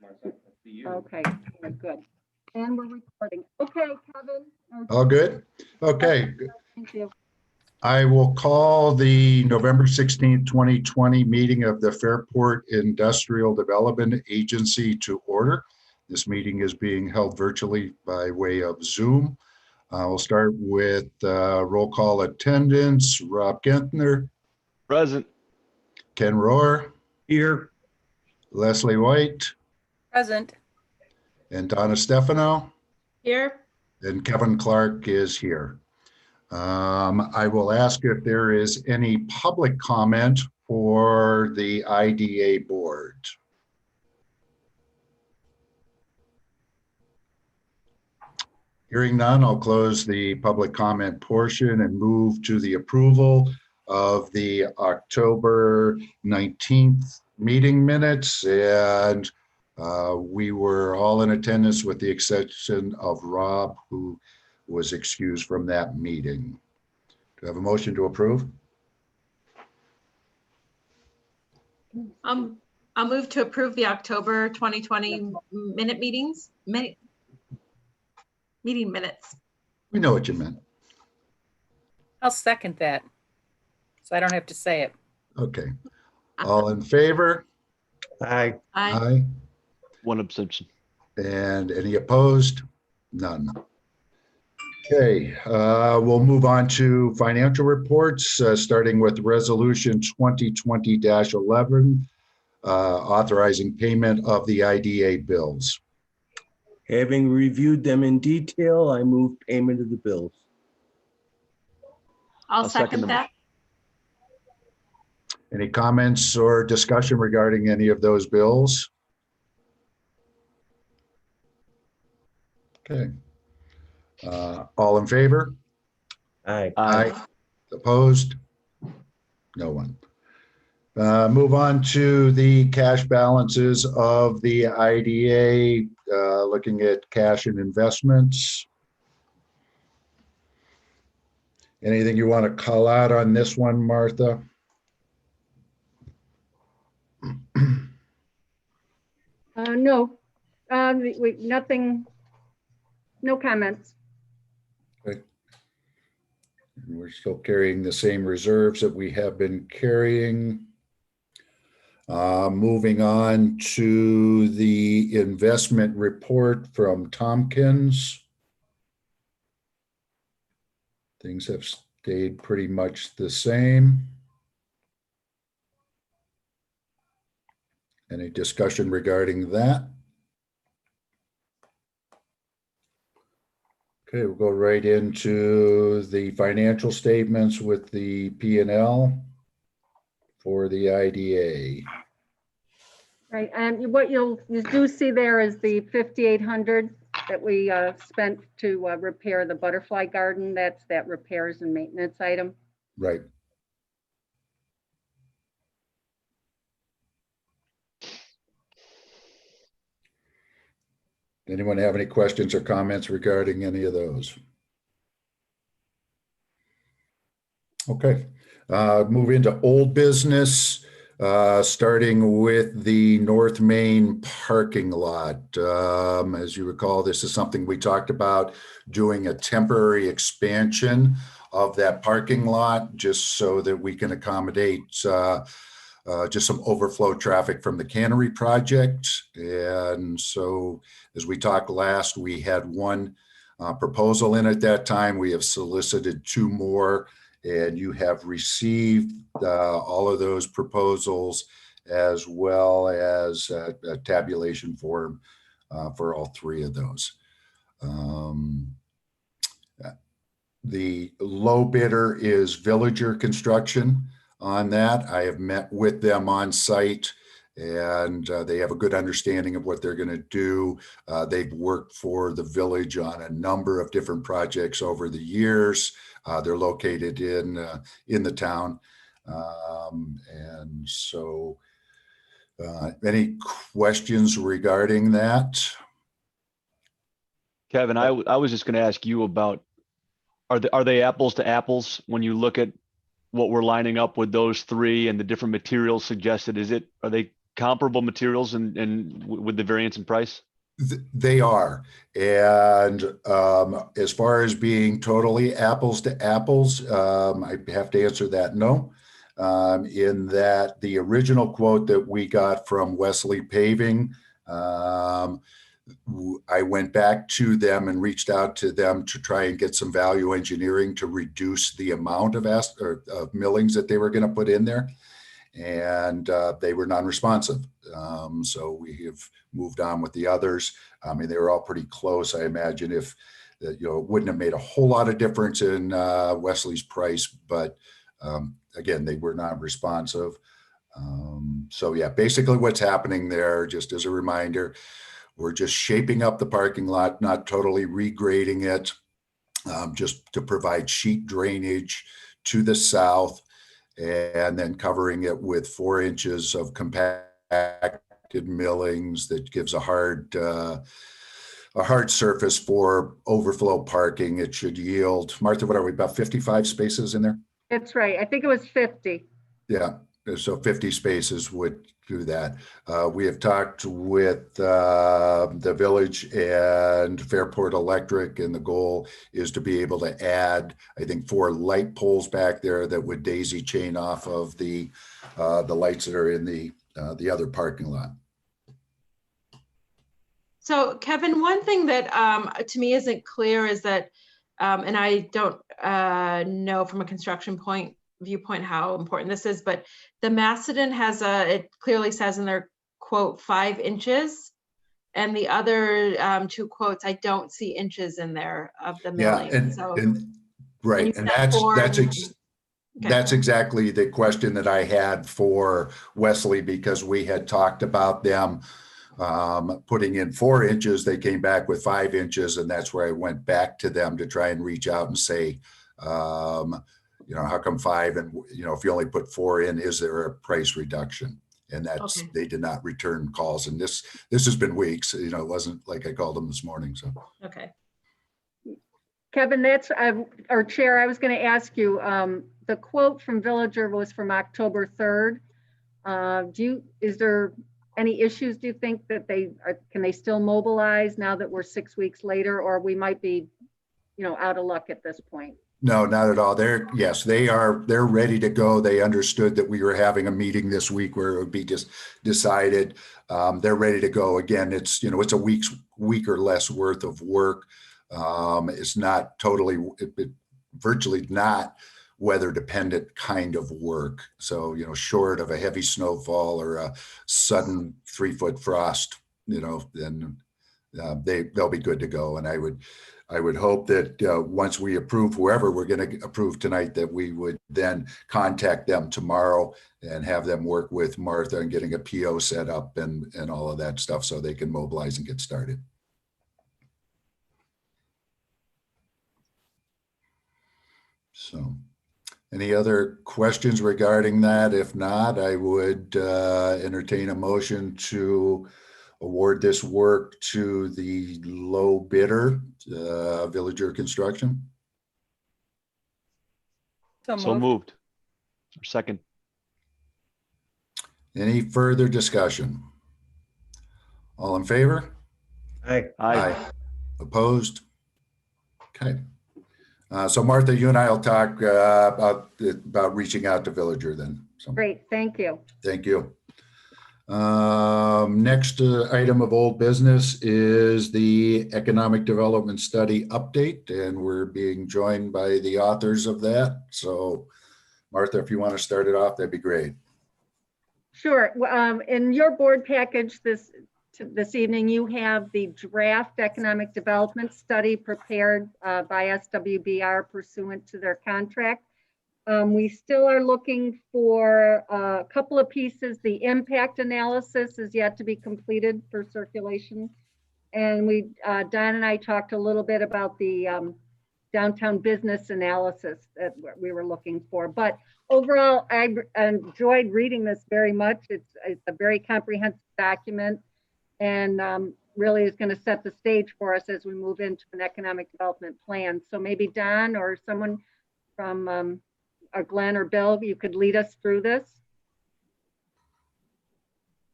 Okay, good. And we're recording. Okay, Kevin. All good? Okay, Thank you. I will call the November 16th, 2020 meeting of the Fairport Industrial Development Agency to order. This meeting is being held virtually by way of Zoom. We'll start with roll call attendance. Rob Gentner. Present. Ken Rohr. Here. Leslie White. Present. And Donna Stefano. Here. And Kevin Clark is here. I will ask if there is any public comment for the IDA board. Hearing none, I'll close the public comment portion and move to the approval of the October 19th meeting minutes. And we were all in attendance with the exception of Rob, who was excused from that meeting. Do I have a motion to approve? I'll move to approve the October 2020 meeting minutes. We know what you meant. I'll second that, so I don't have to say it. Okay. All in favor? Aye. Aye. One abstention. And any opposed? None. Okay, we'll move on to financial reports, starting with resolution 2020-11, authorizing payment of the IDA bills. Having reviewed them in detail, I move payment of the bills. I'll second the that. Any comments or discussion regarding any of those bills? Okay. All in favor? Aye. Aye. Opposed? No one. Move on to the cash balances of the IDA, looking at cash and investments. Anything you want to call out on this one, Martha? No, nothing, no comments. Okay. We're still carrying the same reserves that we have been carrying. Moving on to the investment report from Tompkins. Things have stayed pretty much the same. Any discussion regarding that? Okay, we'll go right into the financial statements with the P&L for the IDA. Right, and what you do see there is the 5,800 that we spent to repair the butterfly garden. That's that repairs and maintenance item. Right. Anyone have any questions or comments regarding any of those? Okay, move into old business, starting with the North Main parking lot. As you recall, this is something we talked about, doing a temporary expansion of that parking lot just so that we can accommodate just some overflow traffic from the cannery project. And so as we talked last, we had one proposal in at that time. We have solicited two more, and you have received all of those proposals as well as a tabulation form for all three of those. The low bidder is Villager Construction on that. I have met with them on site, and they have a good understanding of what they're going to do. They've worked for the village on a number of different projects over the years. They're located in the town. And so any questions regarding that? Kevin, I was just going to ask you about, are they apples to apples when you look at what we're lining up with those three and the different materials suggested? Are they comparable materials and with the variance in price? They are. And as far as being totally apples to apples, I have to answer that no. In that the original quote that we got from Wesley Paving, I went back to them and reached out to them to try and get some value engineering to reduce the amount of millings that they were going to put in there. And they were non-responsive. So we have moved on with the others. I mean, they were all pretty close. I imagine if, it wouldn't have made a whole lot of difference in Wesley's price, but again, they were not responsive. So yeah, basically what's happening there, just as a reminder, we're just shaping up the parking lot, not totally regrading it, just to provide sheet drainage to the south, and then covering it with 4 inches of compacted millings that gives a hard surface for overflow parking. It should yield, Martha, what are we, about 55 spaces in there? That's right. I think it was 50. Yeah, so 50 spaces would do that. We have talked with the village and Fairport Electric, and the goal is to be able to add, I think, 4 light poles back there that would daisy chain off of the lights that are in the other parking lot. So Kevin, one thing that to me isn't clear is that, and I don't know from a construction viewpoint how important this is, but the Macedon has it clearly says in their quote 5 inches, and the other 2 quotes, I don't see inches in there of the milling. Right, and that's exactly the question that I had for Wesley, because we had talked about them putting in 4 inches. They came back with 5 inches, and that's where I went back to them to try and reach out and say, how come 5? And, if you only put 4 in, is there a price reduction? And that's, okay. They did not return calls. And this has been weeks, it wasn't like I called them this morning. So, okay. Kevin, that's our chair. I was going to ask you, the quote from Villager was from October 3rd. Is there any issues, do you think, that can they still mobilize now that we're 6 weeks later, or we might be, out of luck at this point? No, not at all. They're ready to go. They understood that we were having a meeting this week where it would be just decided. They're ready to go. Again, it's, it's a week or less worth of work. It's not totally, virtually not weather dependent kind of work. So, short of a heavy snowfall or a sudden 3-foot frost, then they'll be good to go. And I would hope that once we approve whoever we're going to approve tonight, that we would then contact them tomorrow and have them work with Martha and getting a PO set up and all of that stuff so they can mobilize and get started. So, any other questions regarding that? If not, I would entertain a motion to award this work to the low bidder, Villager Construction. So moved. Second. Any further discussion? All in favor? Aye. Aye. Opposed? Okay. So Martha, you and I will talk about reaching out to Villager then. So, great, thank you. Thank you. Next item of old business is the economic development study update, and we're being joined by the authors of that. So Martha, if you want to start it off, that'd be great. Sure. In your board package this evening, you have the draft economic development study prepared by SWBR pursuant to their contract. We still are looking for a couple of pieces. The impact analysis is yet to be completed for circulation. And Don and I talked a little bit about the downtown business analysis that we were looking for. But overall, I enjoyed reading this very much. It's a very comprehensive document, and really is going to set the stage for us as we move into an economic development plan. So maybe Don or someone from or Glenn or Bill, you could lead us through this.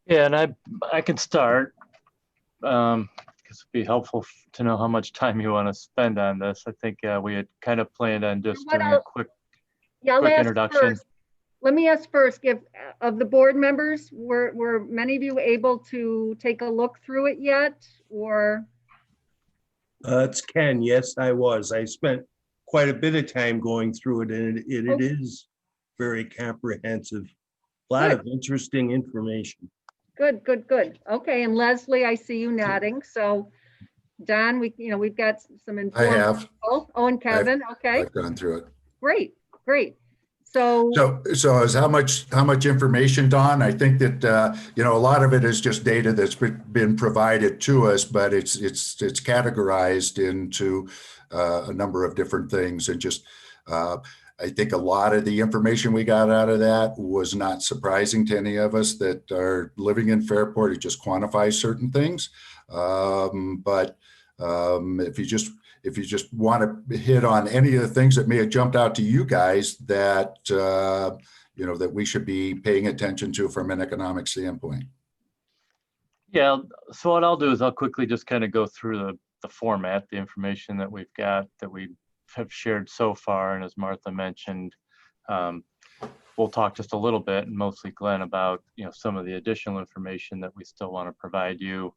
Yeah, and I can start, because it'd be helpful to know how much time you want to spend on this. I think we had kind of planned on just What doing a I'll- quick Yeah, I'll quick ask introduction. first. Let me ask first, if of the board members, were many of you able to take a look through it yet? Or, It's Ken. Yes, I was. I spent quite a bit of time going through it, and it is very comprehensive. A lot Good. of interesting information. good, good, good. Okay, and Leslie, I see you nodding. So Don, we've got some I informed have, people. Oh, and Kevin, okay, I've gone through it. great, great. So, So is how much information, Don? I think that, a lot of it is just data that's been provided to us, but it's categorized into a number of different things. And just, I think a lot of the information we got out of that was not surprising to any of us that are living in Fairport. It just quantifies certain things. But if you just want to hit on any of the things that may have jumped out to you guys that, that we should be paying attention to from an economic standpoint. Yeah, so what I'll do is I'll quickly just kind of go through the format, the information that we've got that we have shared so far. And as Martha mentioned, we'll talk just a little bit, and mostly Glenn, about some of the additional information that we still want to provide you.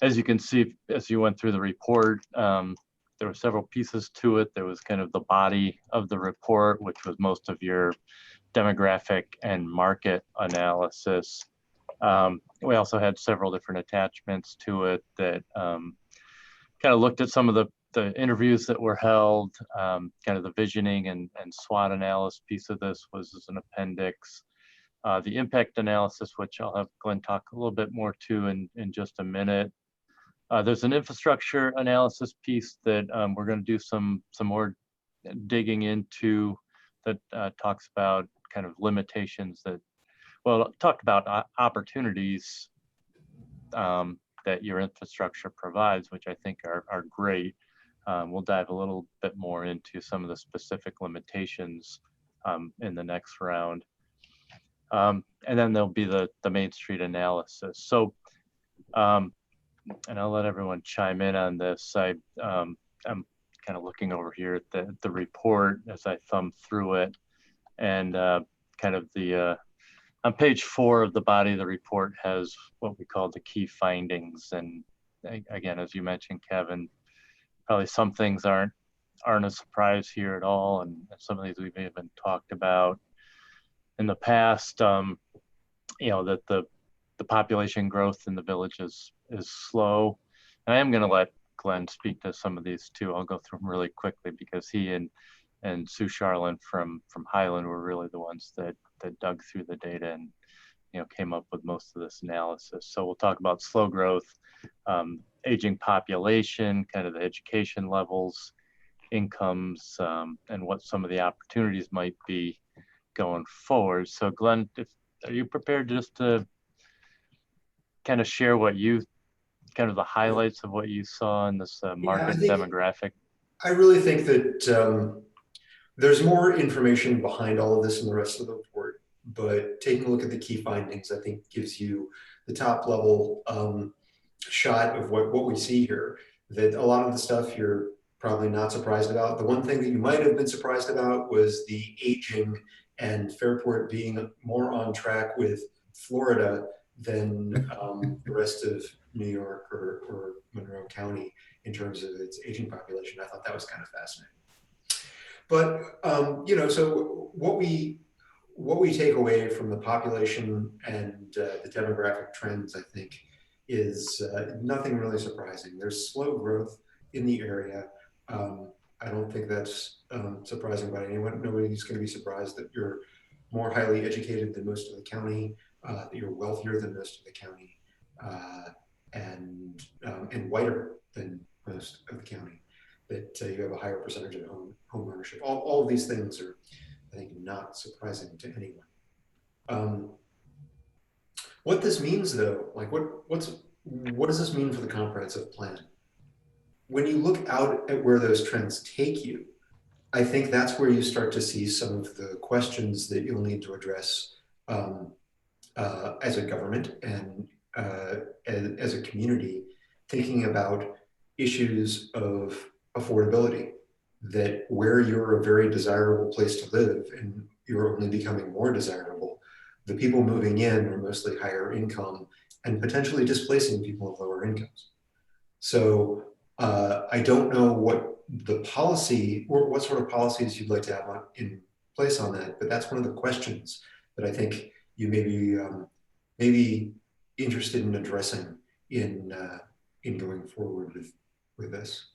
As you can see, as you went through the report, there were several pieces to it. There was kind of the body of the report, which was most of your demographic and market analysis. We also had several different attachments to it that kind of looked at some of the interviews that were held. Kind of the visioning and SWOT analysis piece of this was as an appendix. The impact analysis, which I'll have Glenn talk a little bit more to in just a minute. There's an infrastructure analysis piece that we're going to do some more digging into that talks about kind of limitations that, well, talk about opportunities that your infrastructure provides, which I think are great. We'll dive a little bit more into some of the specific limitations in the next round. And then there'll be the Main Street analysis. So, and I'll let everyone chime in on this. I'm kind of looking over here at the report as I thumb through it, and kind of on page 4 of the body of the report has what we call the key findings. And again, as you mentioned, Kevin, probably some things aren't a surprise here at all, and some of these we've even talked about in the past. That the population growth in the village is slow. And I am going to let Glenn speak to some of these too. I'll go through them really quickly because he and Sue Charlin from Highland were really the ones that dug through the data and came up with most of this analysis. So we'll talk about slow growth, aging population, kind of the education levels, incomes, and what some of the opportunities might be going forward. So Glenn, are you prepared just to kind of share kind of the highlights of what you saw in this market demographic? I really think that there's more information behind all of this in the rest of the report, but taking a look at the key findings, I think gives you the top level shot of what we see here. That a lot of the stuff you're probably not surprised about. The one thing that you might have been surprised about was the aging and Fairport being more on track with Florida than the rest of New York or Monroe County in terms of its aging population. I thought that was kind of fascinating. But so what we take away from the population and the demographic trends, I think, is nothing really surprising. There's slow growth in the area. I don't think that's surprising by anyone. Nobody's going to be surprised that you're more highly educated than most of the county, that you're wealthier than most of the county, and whiter than most of the county, that you have a higher percentage of home ownership. All of these things are, I think, not surprising to anyone. What this means, though, like what does this mean for the comprehensive plan? When you look out at where those trends take you, I think that's where you start to see some of the questions that you'll need to address as a government and as a community, thinking about issues of affordability, that where you're a very desirable place to live and you're only becoming more desirable, the people moving in are mostly higher income and potentially displacing people of lower incomes. So I don't know what the policy or what sort of policies you'd like to have in place on that, but that's one of the questions that I think you may be interested in addressing in going forward with this.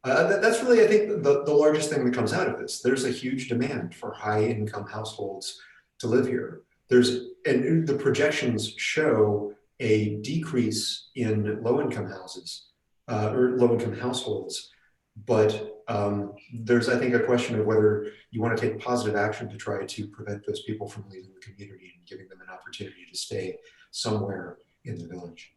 That's really, I think, the largest thing that comes out of this. There's a huge demand for high-income households to live here. And the projections show a decrease in low-income houses or low-income households. But there's, I think, a question of whether you want to take positive action to try to prevent those people from leaving the community and giving them an opportunity to stay somewhere in the village.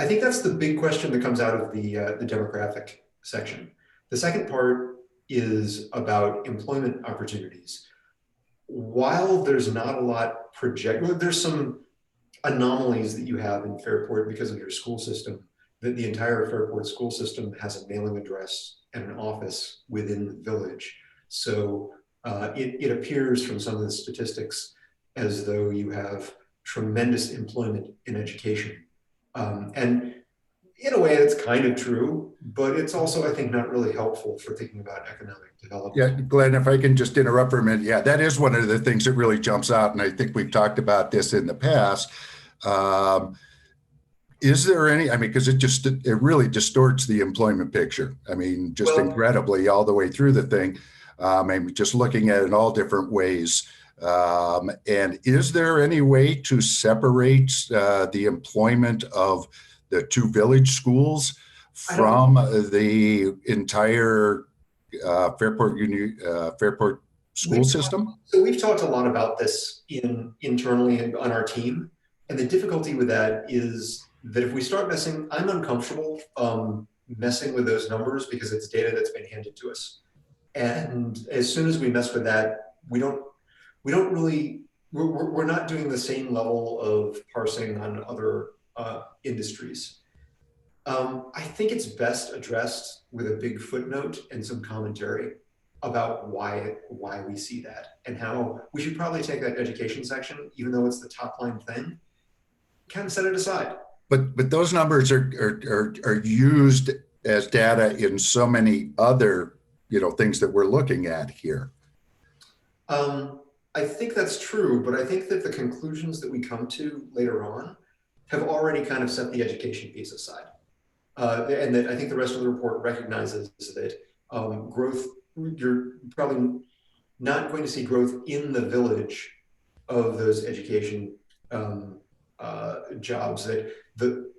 I think that's the big question that comes out of the demographic section. The second part is about employment opportunities. While there's not a lot projected, there's some anomalies that you have in Fairport because of your school system, that the entire Fairport school system has a mailing address and an office within the village. So it appears from some of the statistics as though you have tremendous employment in education. And in a way, it's kind of true, but it's also, I think, not really helpful for thinking about economic development. Yeah, Glenn, if I can just interrupt for a minute. Yeah, that is one of the things that really jumps out. And I think we've talked about this in the past. Is there any, I mean, because it really distorts the employment picture. I mean, just incredibly all the way through the thing. And just looking at it in all different ways. And is there any way to separate the employment of the two village schools from the entire Fairport school system? So we've talked a lot about this internally and on our team. And the difficulty with that is that if we start messing, I'm uncomfortable messing with those numbers because it's data that's been handed to us. And as soon as we mess with that, we're not doing the same level of parsing on other industries. I think it's best addressed with a big footnote and some commentary about why we see that and how we should probably take that education section, even though it's the top line thing, kind of set it aside. But those numbers are used as data in so many other things that we're looking at here. I think that's true, but I think that the conclusions that we come to later on have already kind of set the education piece aside. And that I think the rest of the report recognizes that growth, you're probably not going to see growth in the village of those education jobs. That the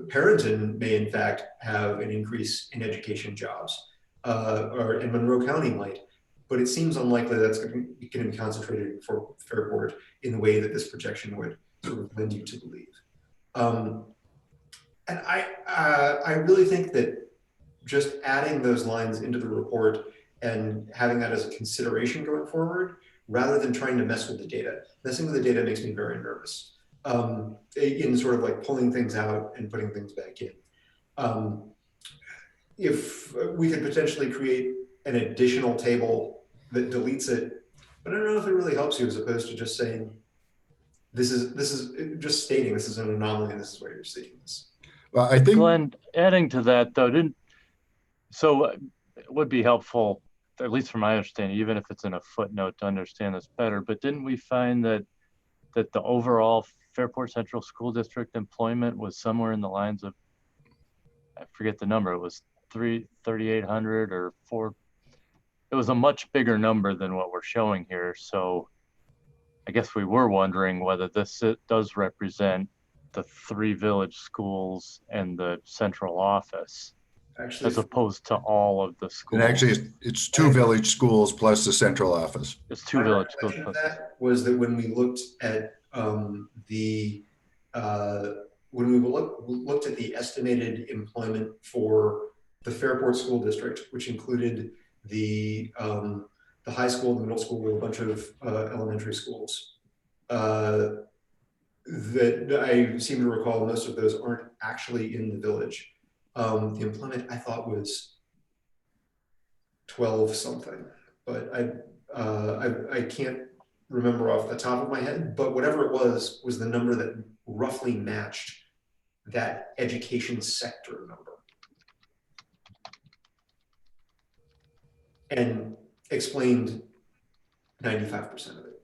Parenton may in fact have an increase in education jobs, or in Monroe County might. But it seems unlikely that's going to be concentrated for Fairport in the way that this projection would sort of lend you to believe. And I really think that just adding those lines into the report and having that as a consideration going forward, rather than trying to mess with the data. Messing with the data makes me very nervous in sort of like pulling things out and putting things back in. If we could potentially create an additional table that deletes it, but I don't know if it really helps you as opposed to just saying, this is just stating this is an anomaly and this is why you're seeing this. Well, I think, Glenn, adding to that though, it would be helpful, at least from my understanding, even if it's in a footnote to understand this better, but didn't we find that the overall Fairport Central School District employment was somewhere in the lines of, I forget the number, it was 3,800 or 4. It was a much bigger number than what we're showing here. So I guess we were wondering whether this does represent the 3 village schools and the central office, Actually, as opposed to all of the schools. and actually it's 2 village schools plus the central office. It's 2 village schools. that was that when we looked at looked at the estimated employment for the Fairport School District, which included the high school, the middle school, a bunch of elementary schools. that I seem to recall most of those aren't actually in the village. The employment I thought was 12 something, but I can't remember off the top of my head, but whatever it was the number that roughly matched that education sector number. And explained 95% of it.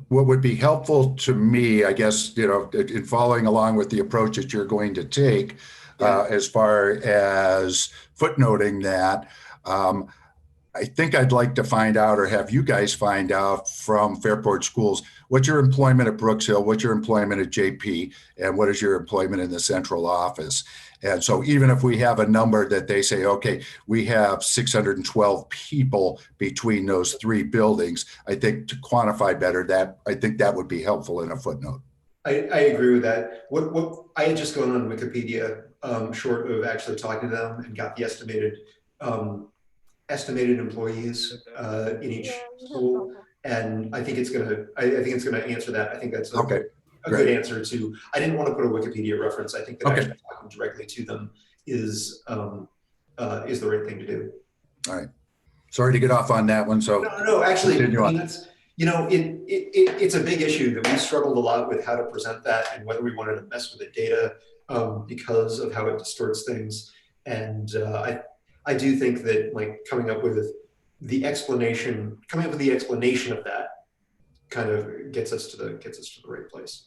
What would be helpful to me, I guess, in following along with the approach that you're going to take, as far as footnoting that, I think I'd like to find out, or have you guys find out from Fairport Schools, what's your employment at Brooks Hill, what's your employment at JP, and what is your employment in the central office? And so even if we have a number that they say, okay, we have 612 people between those three buildings, I think to quantify better that, I think that would be helpful in a footnote. I agree with that. What I had just gone on Wikipedia, short of actually talking to them, and got the estimated employees in each school, and I think it's gonna answer that. I think that's a good answer to. I didn't want to put a Wikipedia reference. I think that actually talking directly to them is the right thing to do. All right. Sorry to get off on that one. So no, actually, I mean, that's, it's a big issue that we struggled a lot with how to present that and whether we wanted to mess with the data because of how it distorts things. And I do think that coming up with the explanation of that kind of gets us to the right place.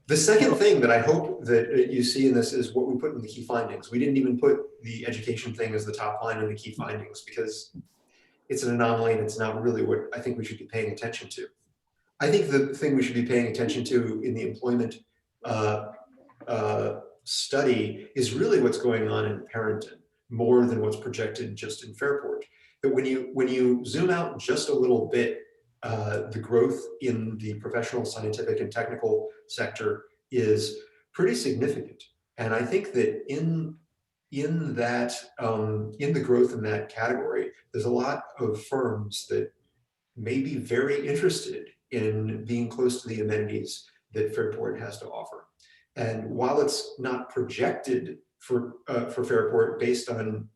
The second thing that I hope that you see in this is what we put in the key findings. We didn't even put the education thing as the top line in the key findings because it's an anomaly and it's not really what I think we should be paying attention to. I think the thing we should be paying attention to in the employment study is really what's going on in Parenton, more than what's projected just in Fairport. That when you zoom out just a little bit, the growth in the professional, scientific, and technical sector is pretty significant. And I think that in the growth in that category, there's a lot of firms that may be very interested in being close to the amenities that Fairport has to offer. And while it's not projected for Fairport based on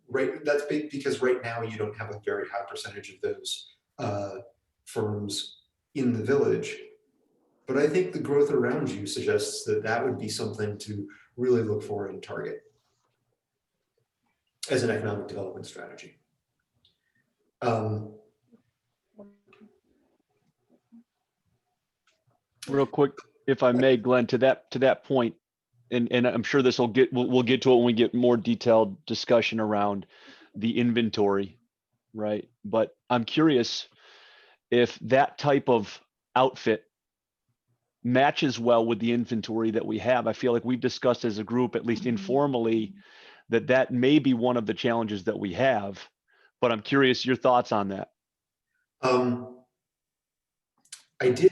that's big because right now you don't have a very high percentage of those firms in the village. But I think the growth around you suggests that that would be something to really look for and target as an economic development strategy. Real quick, if I may, Glenn, to that point, and I'm sure this we'll get to it when we get more detailed discussion around the inventory, right? But I'm curious if that type of outfit matches well with the inventory that we have. I feel like we've discussed as a group, at least informally, that may be one of the challenges that we have, but I'm curious your thoughts on that. I did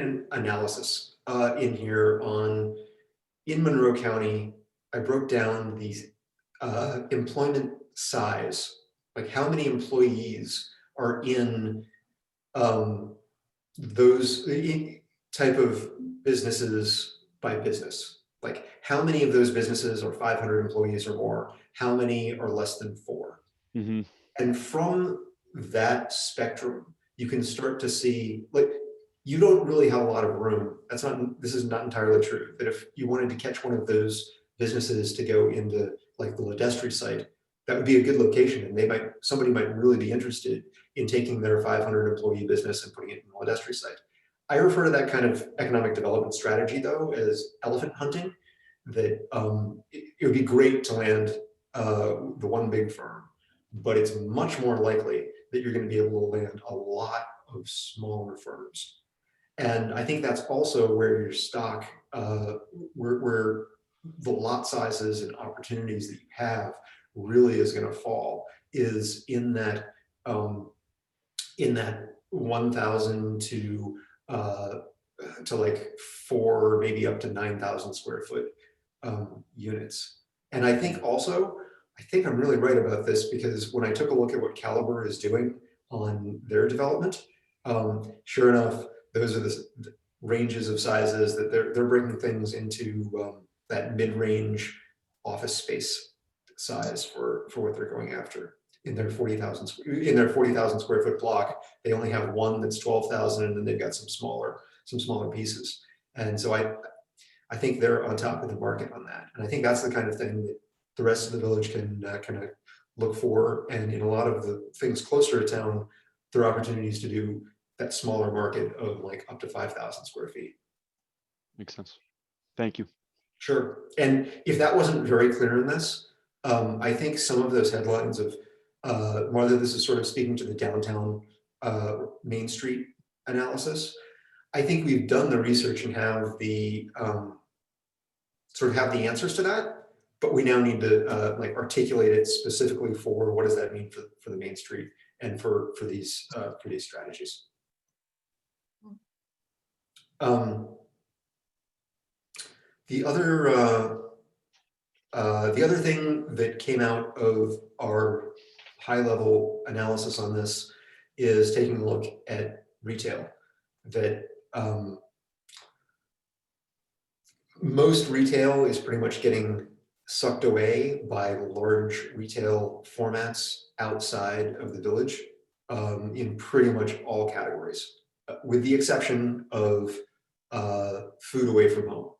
an analysis in here in Monroe County. I broke down the employment size, like how many employees are in those type of businesses by business. Like how many of those businesses are 500 employees or more? How many are less than 4? Mm-hmm. And from that spectrum, you can start to see, like, you don't really have a lot of room. This is not entirely true. That if you wanted to catch one of those businesses to go into like the Naetzker site, that would be a good location, and somebody might really be interested in taking their 500 employee business and putting it in the Naetzker site. I refer to that kind of economic development strategy though as elephant hunting. That it would be great to land the one big firm, but it's much more likely that you're going to be able to land a lot of smaller firms. And I think that's also where your stock, where the lot sizes and opportunities that you have really is going to fall, is in that 1,000 to like 4, maybe up to 9,000 square foot units. And I think I'm really right about this, because when I took a look at what Kellogg is doing on their development, sure enough, those are the ranges of sizes that they're bringing things into that mid-range office space size for what they're going after. In their 40,000 square foot block, they only have one that's 12,000, and then they've got some smaller pieces. And so I think they're on top of the market on that. And I think that's the kind of thing that the rest of the village can kind of look for. And in a lot of the things closer to town, there are opportunities to do that smaller market of like up to 5,000 square feet. Makes sense. Thank you. Sure. And if that wasn't very clear in this, I think some of those headlines of whether this is sort of speaking to the downtown Main Street analysis, I think we've done the research and have the sort of have the answers to that, but we now need to like articulate it specifically for what does that mean for the Main Street and for these strategies. The other thing that came out of our high-level analysis on this is taking a look at retail. That most retail is pretty much getting sucked away by large retail formats outside of the village in pretty much all categories, with the exception of food away from home.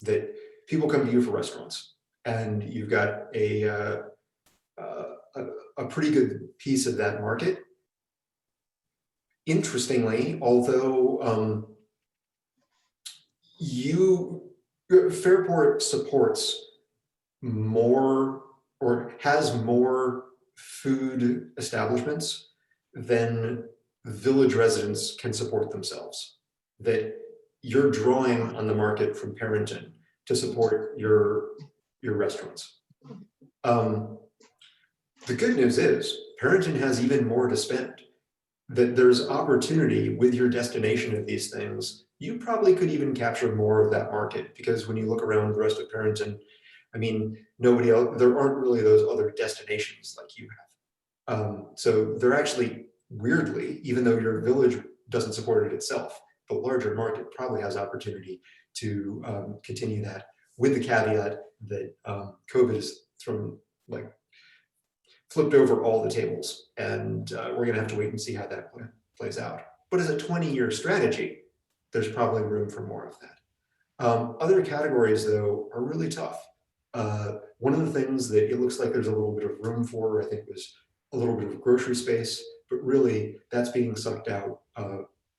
That people come to you for restaurants, and you've got a pretty good piece of that market. Interestingly, although Fairport supports more or has more food establishments than village residents can support themselves. That you're drawing on the market from Parrington to support your restaurants. The good news is Parrington has even more to spend. That there's opportunity with your destination of these things. You probably could even capture more of that market, because when you look around the rest of Parrington, I mean, nobody else, there aren't really those other destinations like you have. So they're actually, weirdly, even though your village doesn't support it itself, the larger market probably has opportunity to continue that, with the caveat that COVID has flipped over all the tables, and we're gonna have to wait and see how that plays out. But as a 20-year strategy, there's probably room for more of that. Other categories, though, are really tough. One of the things that it looks like there's a little bit of room for, I think, was a little bit of grocery space, but really that's being sucked out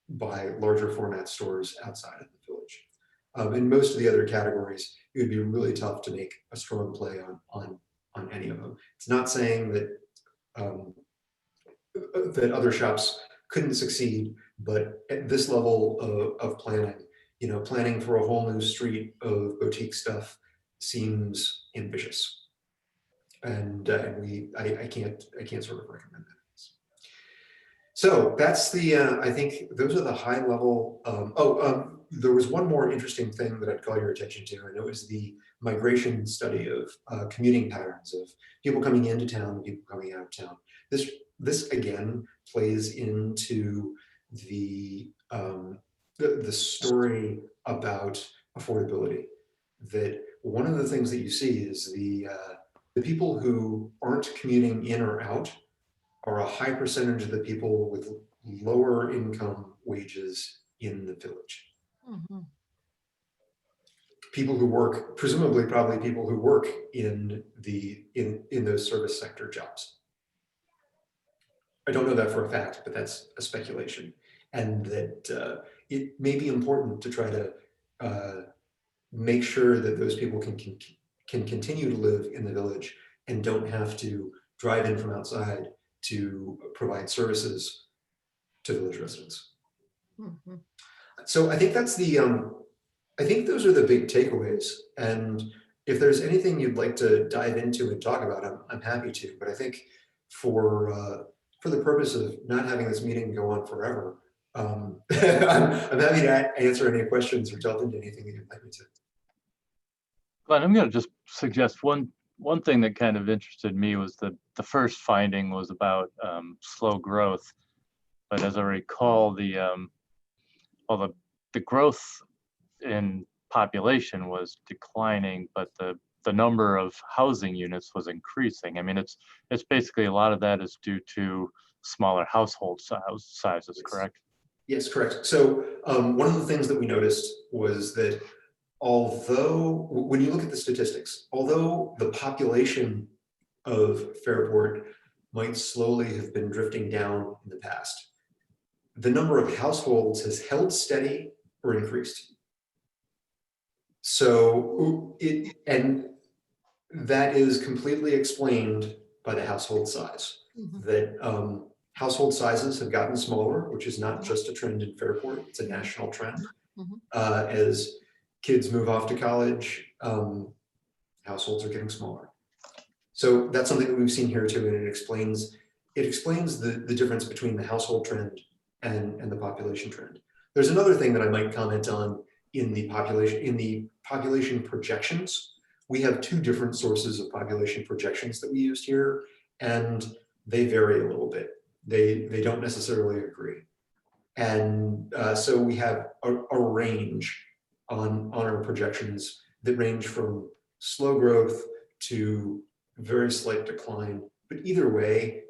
by larger format stores outside of the village. In most of the other categories, it would be really tough to make a strong play on any of them. It's not saying that that other shops couldn't succeed, but at this level of planning, planning for a whole new street of boutique stuff seems ambitious, and I can't sort of recommend that. So that's the I think those are the high level. There was one more interesting thing that I'd call your attention to, and it was the migration study of commuting patterns of people coming into town and people coming out of town. This again plays into the story about affordability. That one of the things that you see is the people who aren't commuting in or out are a high percentage of the people with lower income wages in the village. Mm-hmm. People who work, presumably probably people who work in those service sector jobs. I don't know that for a fact, but that's a speculation. And that it may be important to try to make sure that those people can continue to live in the village and don't have to drive in from outside to provide services to village residents. Mm-hmm. So I think that's I think those are the big takeaways. And if there's anything you'd like to dive into and talk about, I'm happy to. But I think for the purpose of not having this meeting go on forever, I'm happy to answer any questions or delve into anything that you'd like me to. Glenn, I'm going to just suggest one thing that kind of interested me was the first finding was about slow growth. But as I recall, well, the growth in population was declining, but the number of housing units was increasing. I mean, it's basically a lot of that is due to smaller household sizes, correct? Yes, correct. So one of the things that we noticed was that although, when you look at the statistics, although the population of Fairport might slowly have been drifting down in the past, the number of households has held steady or increased. So and that is completely explained by the household size. That household sizes have gotten smaller, which is not just a trend in Fairport, it's a national trend. As kids move off to college, households are getting smaller. So that's something that we've seen here too, and it explains the difference between the household trend and the population trend. There's another thing that I might comment on in the population projections. We have two different sources of population projections that we used here, and they vary a little bit. They don't necessarily agree. And so we have a range on our projections that range from slow growth to very slight decline. But either way,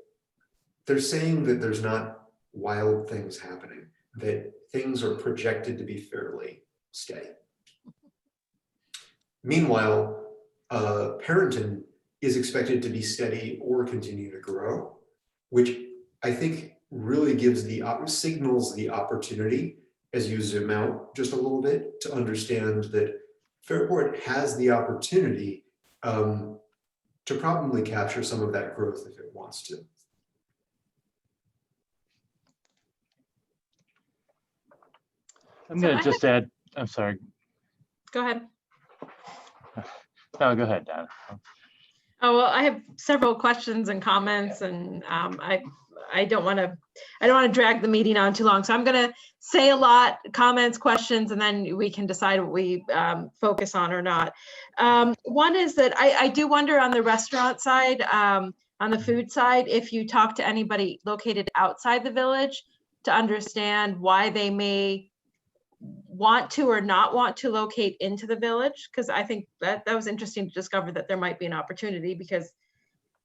they're saying that there's not wild things happening, that things are projected to be fairly steady. Meanwhile, Parenton is expected to be steady or continue to grow, which I think really signals the opportunity as you zoom out just a little bit to understand that Fairport has the opportunity to probably capture some of that growth if it wants to. I'm going to just add, I'm sorry. Go ahead. No, go ahead, Donna. Oh, well, I have several questions and comments, and I don't want to drag the meeting on too long. So I'm going to say a lot, comments, questions, and then we can decide what we focus on or not. One is that I do wonder on the restaurant side, on the food side, if you talk to anybody located outside the village to understand why they may want to or not want to locate into the village, because I think that was interesting to discover that there might be an opportunity, because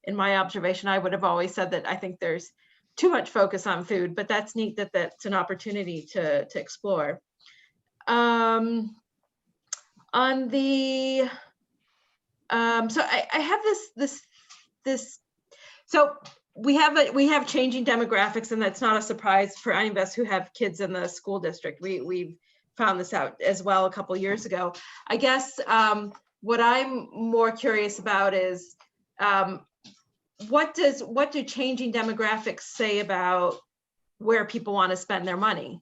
in my observation, I would have always said that I think there's too much focus on food, but that's neat that that's an opportunity to explore. On the, so I have this, so we have changing demographics, and that's not a surprise for any of us who have kids in the school district. We've found this out as well a couple years ago. I guess what I'm more curious about is what do changing demographics say about where people want to spend their money?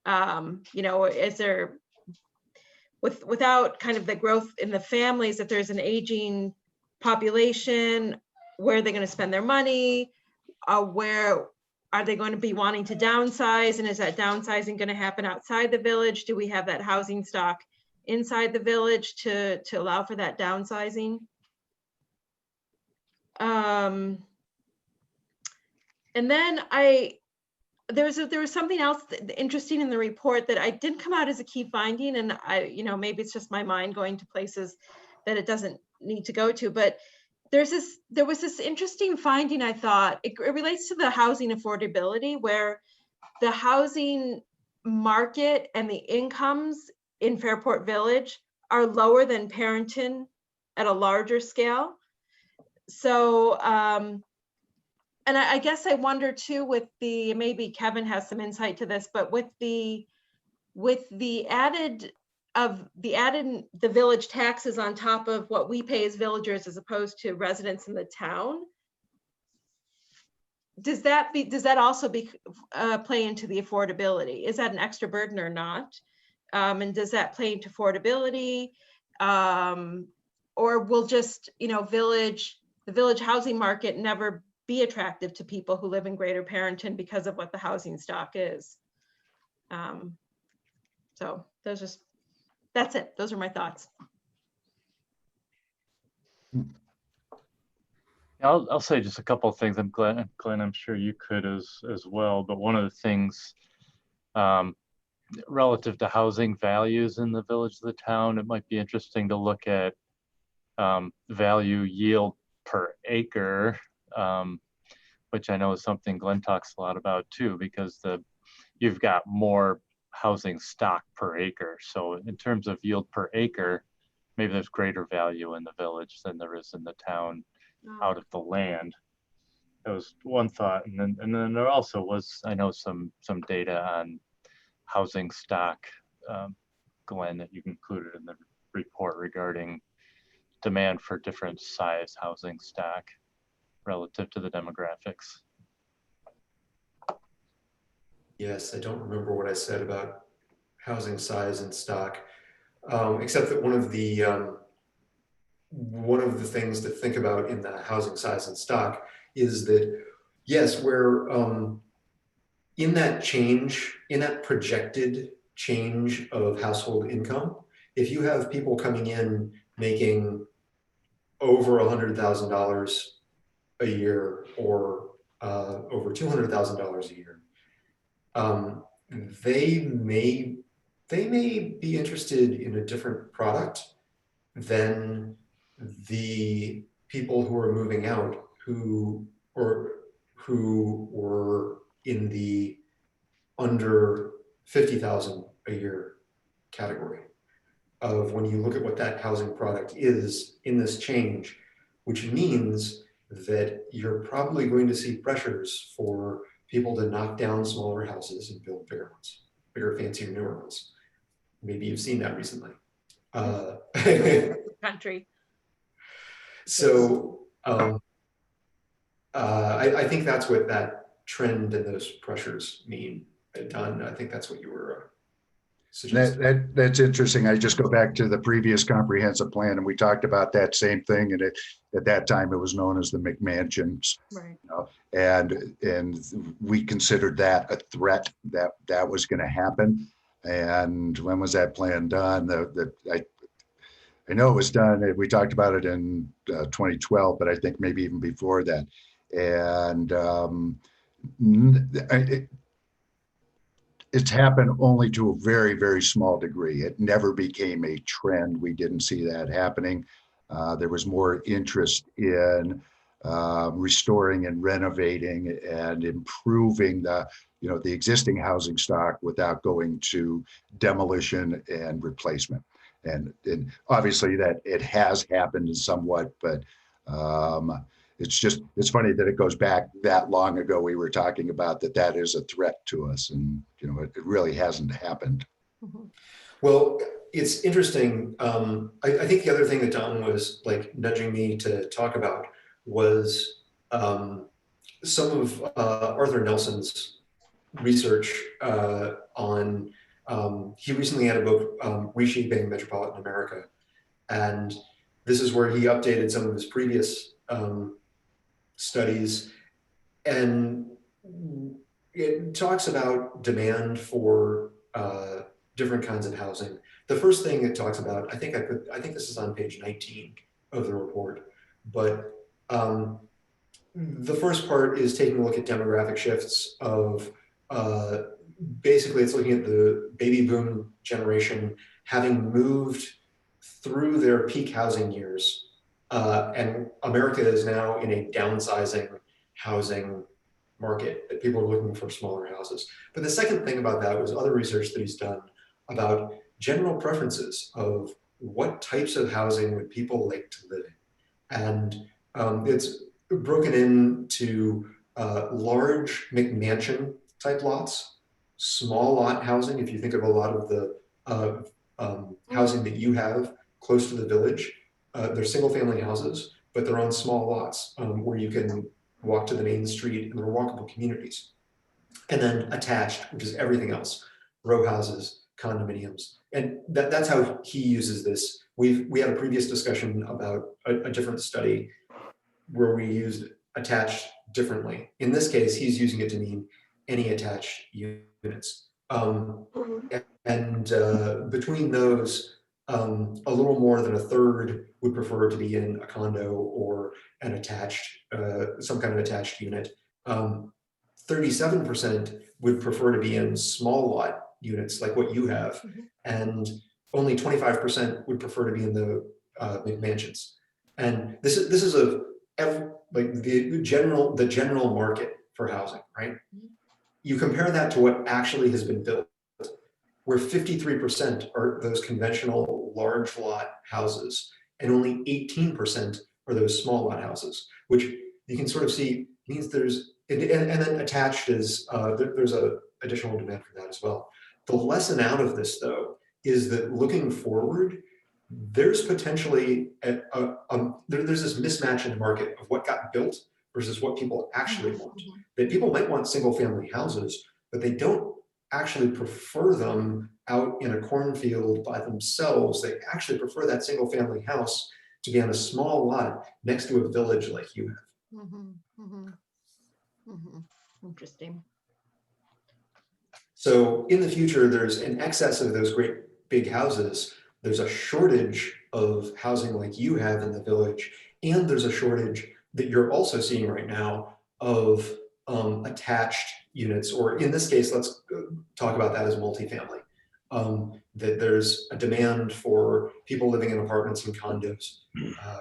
You know, is there, without kind of the growth in the families, if there's an aging population, where are they going to spend their money? Where are they going to be wanting to downsize? And is that downsizing going to happen outside the village? Do we have that housing stock inside the village to allow for that downsizing? And then there was something else interesting in the report that I didn't come out as a key finding, and maybe it's just my mind going to places that it doesn't need to go to, but there was this interesting finding, I thought. It relates to the housing affordability, where the housing market and the incomes in Fairport Village are lower than Parenton at a larger scale. So, and I guess I wonder too, with maybe Kevin has some insight to this, but with the added village taxes on top of what we pay as villagers as opposed to residents in the town, does that also play into the affordability? Is that an extra burden or not? And does that play into affordability? Or will just, the village housing market never be attractive to people who live in Greater Parenton because of what the housing stock is? So that's it. Those are my thoughts. I'll say just a couple of things. I'm Glenn, I'm sure you could as well. But one of the things relative to housing values in the village of the town, it might be interesting to look at value yield per acre, which I know is something Glenn talks a lot about too, because you've got more housing stock per acre. So in terms of yield per acre, maybe there's greater value in the village than there is in the town out of the land. That was one thought. And then there also was, I know, some data on housing stock, Glenn, that you included in the report regarding demand for different size housing stock relative to the demographics. Yes, I don't remember what I said about housing size and stock, except that one of the things to think about in the housing size and stock is that, yes, where in that projected change of household income, if you have people coming in making over $100,000 a year or over $200,000 a year, they may be interested in a different product than the people who are moving out who were in the under 50,000 a year category. Of when you look at what that housing product is in this change, which means that you're probably going to see pressures for people to knock down smaller houses and build bigger ones, bigger, fancier, newer ones. Maybe you've seen that recently. Country. So I think that's what that trend and those pressures mean. Don, I think that's what you were suggesting. That's interesting. I just go back to the previous comprehensive plan, and we talked about that same thing. And at that time, it was known as the McMansions. Right. You know, and we considered that a threat that was going to happen. And when was that plan done? I know it was done. We talked about it in 2012, but I think maybe even before that. And it's happened only to a very, very small degree. It never became a trend. We didn't see that happening. There was more interest in restoring and renovating and improving the existing housing stock without going to demolition and replacement. And obviously that it has happened somewhat, but it's funny that it goes back that long ago. We were talking about that is a threat to us, and it really hasn't happened. Mm-hmm. Well, it's interesting. I think the other thing that Don was like nudging me to talk about was some of Arthur Nelson's research on. He recently had a book, Reshaping Metropolitan America, and this is where he updated some of his previous studies, and it talks about demand for different kinds of housing. The first thing it talks about, I think this is on page 19 of the report, but the first part is taking a look at demographic shifts of basically it's looking at the baby boom generation having moved through their peak housing years. And America is now in a downsizing housing market, that people are looking for smaller houses. But the second thing about that was other research that he's done about general preferences of what types of housing would people like to live in. And it's broken into large McMansion type lots, small lot housing. If you think of a lot of the housing that you have close to the village, they're single family houses, but they're on small lots where you can walk to the main street, and they're walkable communities. And then attached, which is everything else, row houses, condominiums. And that's how he uses this. We had a previous discussion about a different study where we used attached differently. In this case, he's using it to mean any attached units. And between those, a little more than a third would prefer to be in a condo or an attached, some kind of attached unit. 37% would prefer to be in small lot units like what you have, and only 25% would prefer to be in the McMansions. And this is like the general market for housing, right? You compare that to what actually has been built, where 53% are those conventional large lot houses, and only 18% are those small lot houses, which you can sort of see means there's, and then attached is, there's a additional demand for that as well. The lesson out of this, though, is that looking forward, there's potentially there's this mismatch in the market of what got built versus what people actually want. That people might want single family houses, but they don't actually prefer them out in a cornfield by themselves. They actually prefer that single family house to be on a small lot next to a village like you have. Interesting. So in the future, there's an excess of those great big houses. There's a shortage of housing like you have in the village, and there's a shortage that you're also seeing right now of attached units, or in this case, let's talk about that as multifamily. That there's a demand for people living in apartments and condos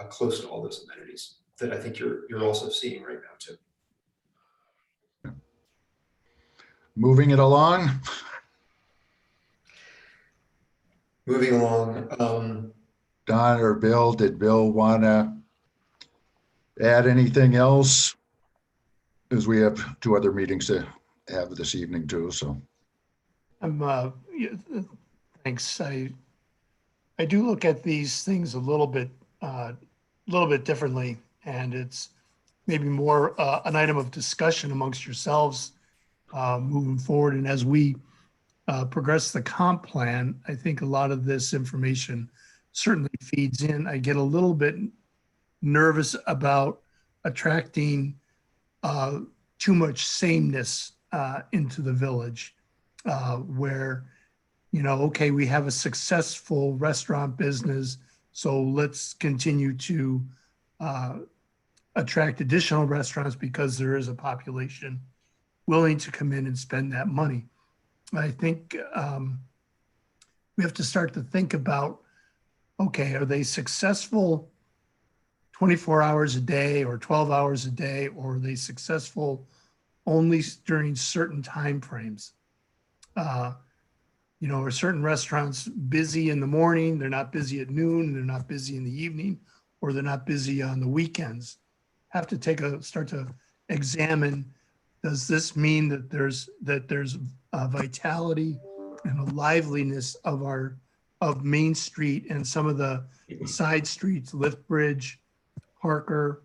close to all those amenities that I think you're also seeing right now too. Moving it along. Moving along. Don or Bill, did Bill want to add anything else? As we have 2 other meetings to have this evening too, so. Thanks. I do look at these things a little bit differently, and it's maybe more an item of discussion amongst yourselves moving forward. And as we progress the comp plan, I think a lot of this information certainly feeds in. I get a little bit nervous about attracting too much sameness into the village, where, okay, we have a successful restaurant business, so let's continue to attract additional restaurants because there is a population willing to come in and spend that money. I think we have to start to think about, okay, are they successful 24 hours a day or 12 hours a day, or are they successful only during certain time frames? Are certain restaurants busy in the morning, they're not busy at noon, they're not busy in the evening, or they're not busy on the weekends? Have to start to examine, does this mean that there's a vitality and a liveliness of Main Street and some of the side streets, Lift Bridge, Parker,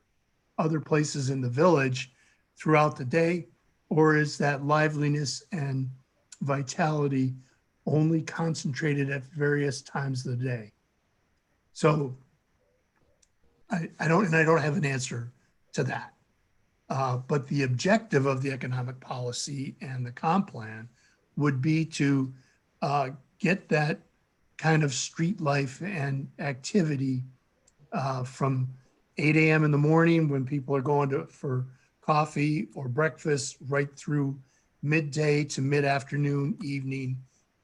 other places in the village throughout the day? Or is that liveliness and vitality only concentrated at various times of the day? So I don't have an answer to that. But the objective of the economic policy and the comp plan would be to get that kind of street life and activity from 8 a.m. in the morning when people are going for coffee or breakfast, right through midday to mid-afternoon, evening,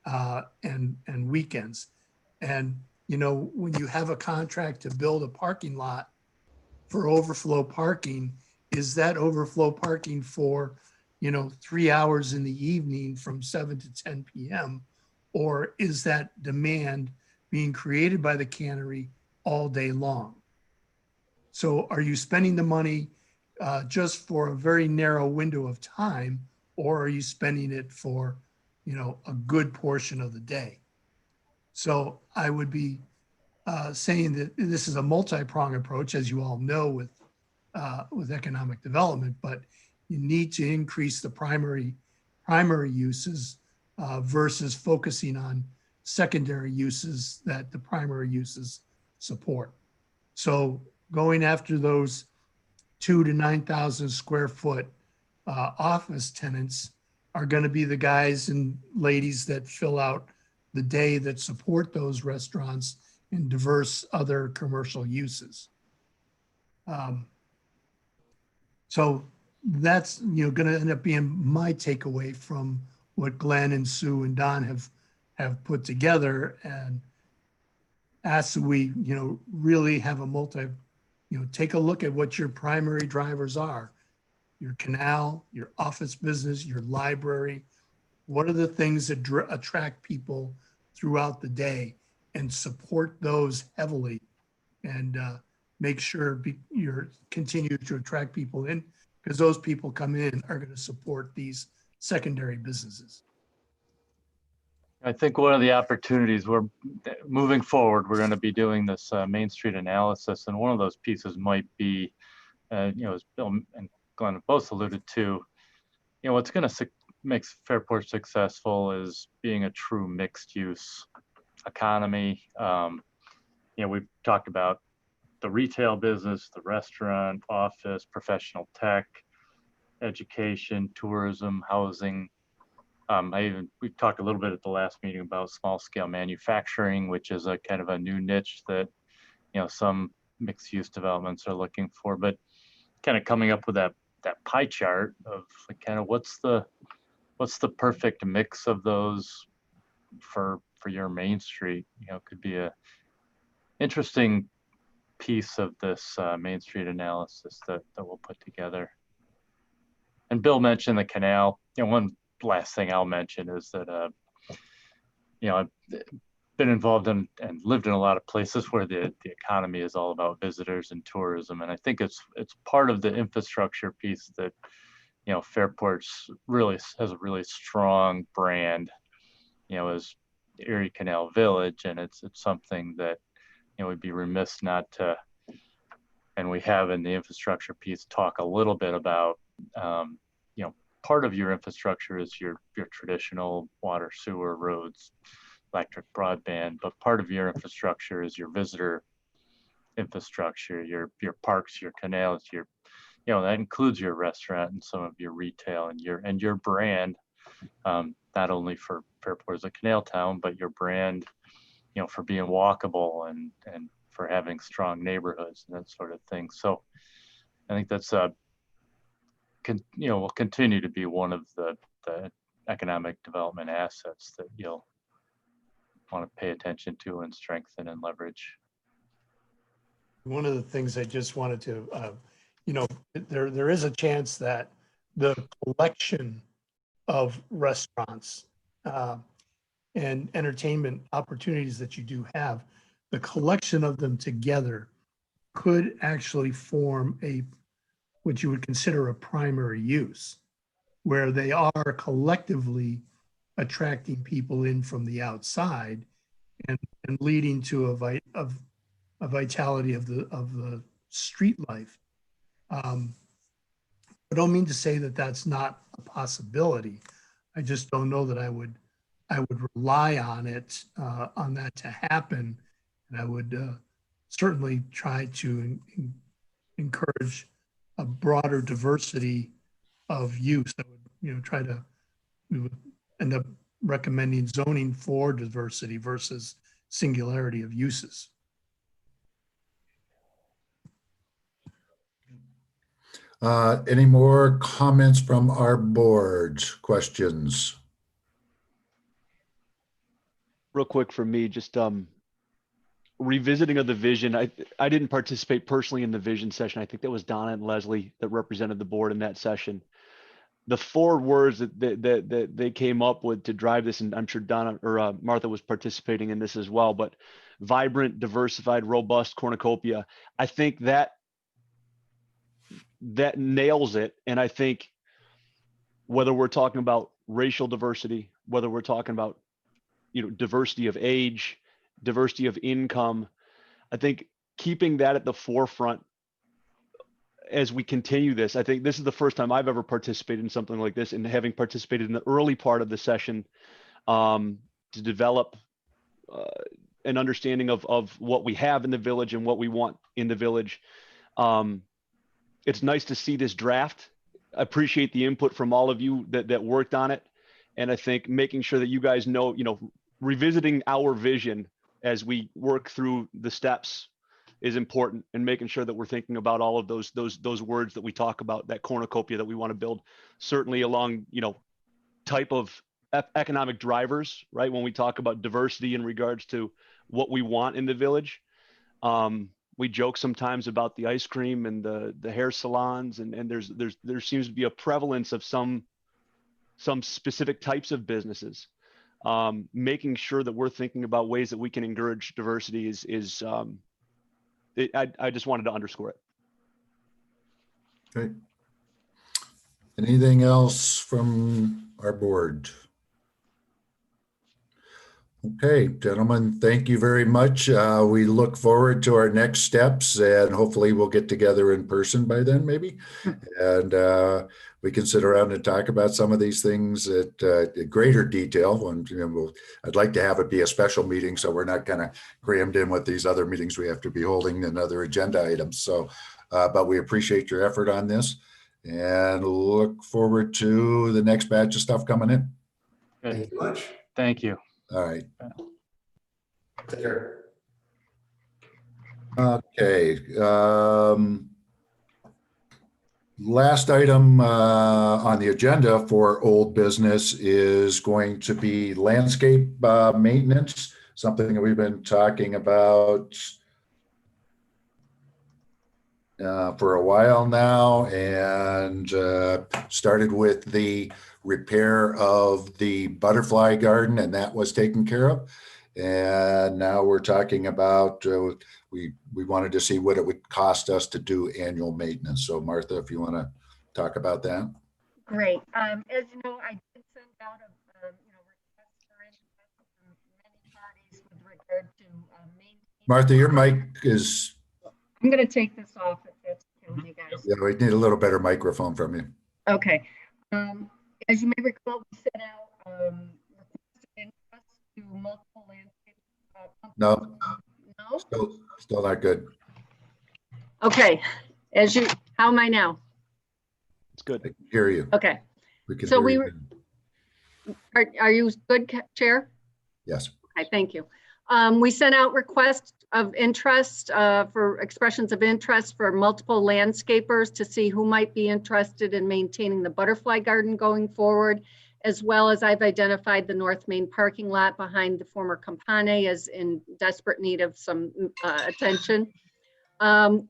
and weekends. And, when you have a contract to build a parking lot for overflow parking, is that overflow parking for, 3 hours in the evening from 7 to 10 p.m.? Or is that demand being created by the cannery all day long? So are you spending the money just for a very narrow window of time, or are you spending it for, a good portion of the day? So I would be saying that this is a multi-pronged approach, as you all know, with economic development, but you need to increase the primary uses versus focusing on secondary uses that the primary uses support. So going after those 2,000 to 9,000 square foot office tenants are going to be the guys and ladies that fill out the day that support those restaurants and diverse other commercial uses. So that's going to end up being my takeaway from what Glenn and Sue and Don have put together, and ask that we, really have a take a look at what your primary drivers are. Your canal, your office business, your library. What are the things that attract people throughout the day, and support those heavily, and make sure you're continue to attract people in, because those people come in are going to support these secondary businesses. I think one of the opportunities we're moving forward, we're going to be doing this Main Street analysis, and one of those pieces might be, as Bill and Glenn have both alluded to, what's going to make Fairport successful is being a true mixed-use economy. We've talked about the retail business, the restaurant, office, professional tech, education, tourism, housing. We talked a little bit at the last meeting about small scale manufacturing, which is a kind of a new niche that, some mixed use developments are looking for, but kind of coming up with that pie chart of kind of what's the perfect mix of those for your Main Street, could be a interesting piece of this Main Street analysis that we'll put together. And Bill mentioned the canal. One last thing I'll mention is that, I've been involved in and lived in a lot of places where the economy is all about visitors and tourism. And I think it's part of the infrastructure piece that, Fairport's really has a really strong brand, as Erie Canal Village. And it's something that, we'd be remiss not to, and we have in the infrastructure piece, talk a little bit about, part of your infrastructure is your traditional water, sewer, roads, electric, broadband, but part of your infrastructure is your visitor infrastructure, your parks, your canals, that includes your restaurant and some of your retail and your brand, not only for Fairport as a canal town, but your brand, for being walkable and for having strong neighborhoods and that sort of thing. So I think that's will continue to be one of the economic development assets that you'll want to pay attention to and strengthen and leverage. One of the things I just wanted to, there is a chance that the collection of restaurants and entertainment opportunities that you do have, the collection of them together could actually form what you would consider a primary use, where they are collectively attracting people in from the outside and leading to a vitality of the street life. I don't mean to say that that's not a possibility. I just don't know that I would rely on it, on that to happen. And I would certainly try to encourage a broader diversity of use. I would, we would end up recommending zoning for diversity versus singularity of uses. Any more comments from our board? Questions? Real quick for me, just revisiting of the vision. I didn't participate personally in the vision session. I think that was Donna and Leslie that represented the board in that session. The 4 words that they came up with to drive this, and I'm sure Donna or Martha was participating in this as well, but vibrant, diversified, robust cornucopia. I think that nails it. And I think whether we're talking about racial diversity, whether we're talking about, diversity of age, diversity of income, I think keeping that at the forefront as we continue this. I think this is the first time I've ever participated in something like this, and having participated in the early part of the session to develop an understanding of what we have in the village and what we want in the village. It's nice to see this draft. I appreciate the input from all of you that worked on it. And I think making sure that you guys know, revisiting our vision as we work through the steps is important, and making sure that we're thinking about all of those words that we talk about, that cornucopia that we want to build, certainly along, type of economic drivers, right? When we talk about diversity in regards to what we want in the village. We joke sometimes about the ice cream and the hair salons, and there seems to be a prevalence of some specific types of businesses. Making sure that we're thinking about ways that we can encourage diversity I just wanted to underscore it. Okay. Anything else from our board? Okay, gentlemen, thank you very much. We look forward to our next steps, and hopefully we'll get together in person by then, maybe. And we can sit around and talk about some of these things at greater detail. And I'd like to have it be a special meeting, so we're not kind of crammed in with these other meetings we have to be holding and other agenda items. So, but we appreciate your effort on this, and look forward to the next batch of stuff coming in. Good. Thank you much. Thank you. All right. Take care. Okay. Last item on the agenda for old business is going to be landscape maintenance, something that we've been talking about for a while now, and started with the repair of the butterfly garden, and that was taken care of. And now we're talking about we wanted to see what it would cost us to do annual maintenance. So Martha, if you want to talk about that. Great. As you know, I did send out a request for interest from many parties with regard to maintaining. Martha, your mic is. I'm going to take this off if that's okay with you guys. Yeah, we need a little better microphone from you. Okay. As you may recall, we sent out request of interest to multiple landscape companies. No, still not good. Okay. How am I now? It's good. I can hear you. Okay. We can So hear you. are you good, Chair? Yes. Okay, thank you. We sent out requests of interest for expressions of interest for multiple landscapers to see who might be interested in maintaining the butterfly garden going forward, as well as I've identified the North Main parking lot behind the former Campane as in desperate need of some attention.